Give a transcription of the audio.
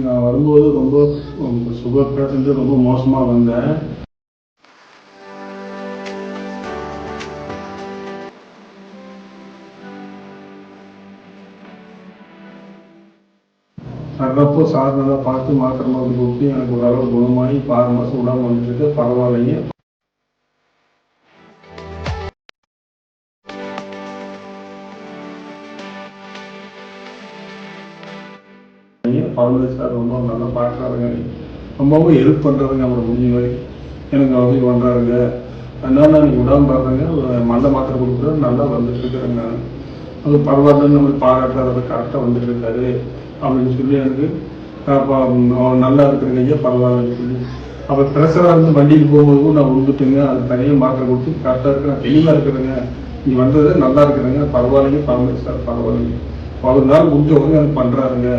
நான் வரும்போது ரொம்ப சுகர் பேஷண்ட்டு ரொம்ப மோசமாக வந்தேன். வர்றப்போ சார் நல்லா பார்த்து மாத்திரை மருந்து கொடுத்து எனக்கு ஓரளவு குணமாகி இப்போ 6 மாதம் விடாமல் வந்துட்டு பரவாயில்லைங்க. பரவாயில்ல சார், ரொம்ப நல்லா பார்க்குறாருங்க, ரொம்பவும் ஹெல்ப் பண்ணுறாருங்க. அவரை முடிஞ்ச மாதிரி எனக்கு உதவி பண்ணுறாருங்க. அதனால நான் விடாமல் பார்க்குறேங்க. நல்ல மாத்திரை கொடுக்குறது நல்லா வந்துட்டு இருக்கிறேங்க. அது பரவாயில்லன்னு நம்ம பாராட்டுறத கரெக்டாக வந்துட்டு இருக்காரு அப்படின்னு சொல்லி எனக்கு நல்லா இருக்கிறங்க ஐயா பரவாயில்லன்னு சொல்லி. அப்போ ப்ரெஷராக இருந்து வண்டியில் போகும்போது நான் விழுந்துட்டுங்க. அது தனியாக மாத்திரை கொடுத்து கரெக்டாக இருக்கிறேன், தெளிவாக இருக்கிறேங்க. நீ வந்தது நல்லா இருக்கிறேங்க, பரவாயில்லைங்க, பரவாயில்ல சார், பரவாயில்லைங்க. 10 நாள் முடிஞ்ச உடனே எனக்கு பண்ணுறாருங்க.